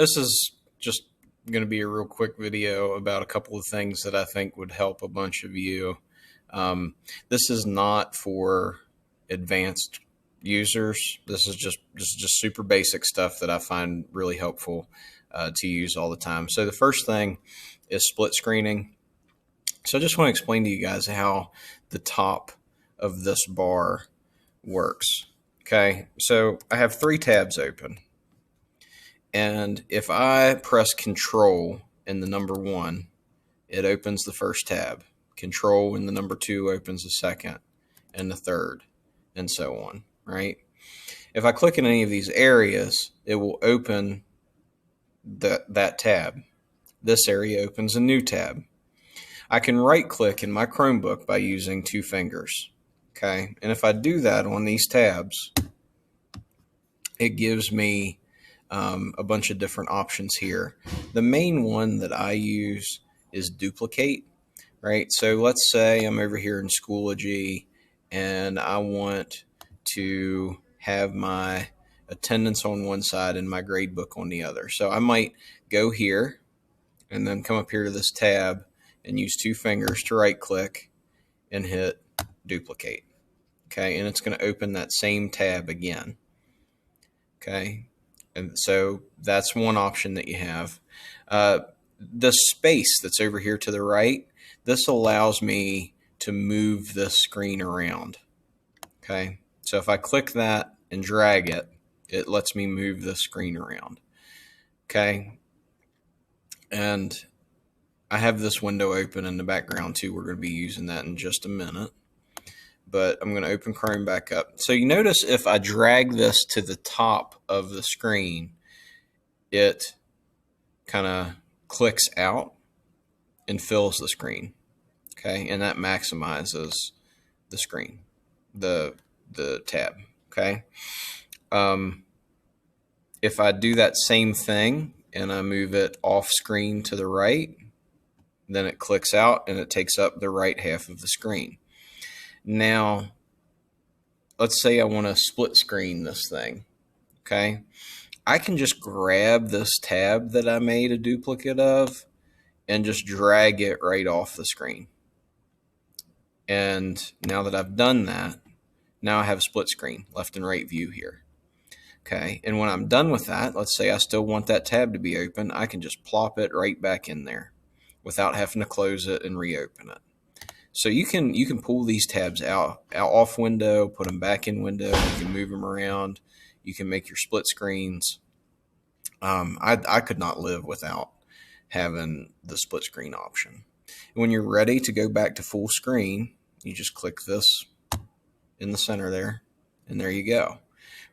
this is just going to be a real quick video about a couple of things that I think would help a bunch of you. This is not for advanced users. This is just super basic stuff that I find really helpful to use all the time. So the first thing is split screening. So I just want to explain to you guys how the top of this bar works. Okay, so I have 3 tabs open. And if I press Control and the number 1, it opens the first tab. Control and the number 2 opens the second and the third, and so on, right? If I click in any of these areas, it will open that tab. This area opens a new tab. I can right-click in my Chromebook by using 2 fingers, okay? And if I do that on these tabs, it gives me a bunch of different options here. The main one that I use is duplicate, right? So let's say I'm over here in Schoology and I want to have my attendance on one side and my gradebook on the other. So I might go here and then come up here to this tab and use 2 fingers to right click and hit duplicate. Okay, and it's going to open that same tab again. Okay, and so that's one option that you have. The space that's over here to the right, this allows me to move this screen around. Okay, so if I click that and drag it, it lets me move the screen around. Okay, and I have this window open in the background too. We're going to be using that in just a minute. But I'm going to open Chrome back up. So you notice if I drag this to the top of the screen, it kind of clicks out and fills the screen. Okay, and that maximizes the screen, the tab. Okay. If I do that same thing and I move it off screen to the right, then it clicks out and it takes up the right half of the screen. Now, let's say I want to split screen this thing, okay? I can just grab this tab that I made a duplicate of and just drag it right off the screen. And now that I've done that, now I have split screen, left and right view here. Okay, and when I'm done with that, let's say I still want that tab to be open, I can just plop it right back in there without having to close it and reopen it. So you can pull these tabs out off window, put them back in window. You can move them around. You can make your split screens. I could not live without having the split screen option. When you're ready to go back to full screen, you just click this in the center there, and there you go.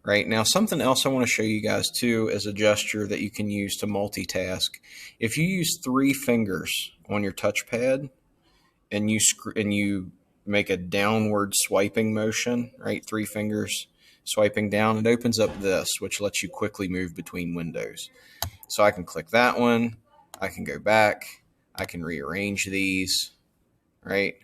Right now, something else I want to show you guys too is a gesture that you can use to multitask. If you use 3 fingers on your touchpad, and you make a downward swiping motion, right? 3 fingers swiping down, it opens up this, which lets you quickly move between windows. So I can click that one, I can go back, I can rearrange these, right?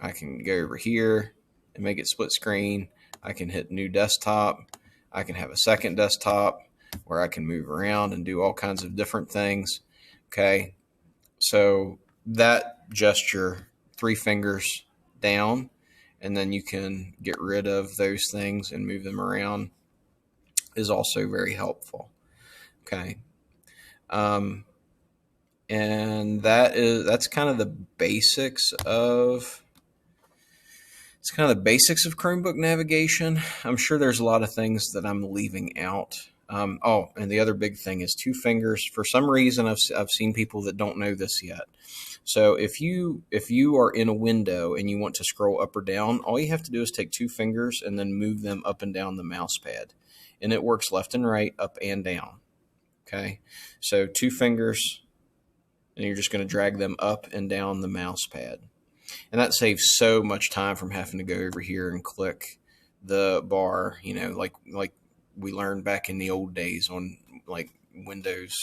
I can go over here and make it split screen. I can hit new desktop. I can have a second desktop where I can move around and do all kinds of different things. Okay, so that gesture, 3 fingers down, and then you can get rid of those things and move them around, is also very helpful. Okay, and that's kind of the basics of Chromebook navigation. I'm sure there's a lot of things that I'm leaving out. Oh, and the other big thing is 2 fingers. For some reason, I've seen people that don't know this yet. So if you are in a window and you want to scroll up or down, all you have to do is take 2 fingers and then move them up and down the mouse pad. And it works left and right, up and down. Okay, so 2 fingers, and you're just going to drag them up and down the mouse pad. And that saves so much time from having to go over here and click the bar, you know, like we learned back in the old days on like Windows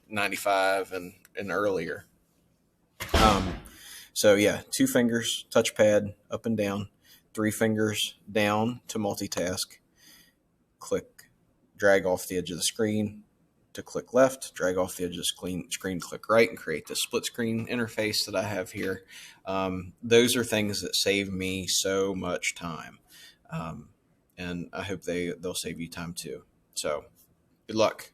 95 and earlier. So yeah, 2 fingers, touchpad, up and down, 3 fingers down to multitask, click, drag off the edge of the screen, to click left, drag off the edge of the screen, click right, and create the split screen interface that I have here. Those are things that save me so much time. And I hope they'll save you time too. So good luck.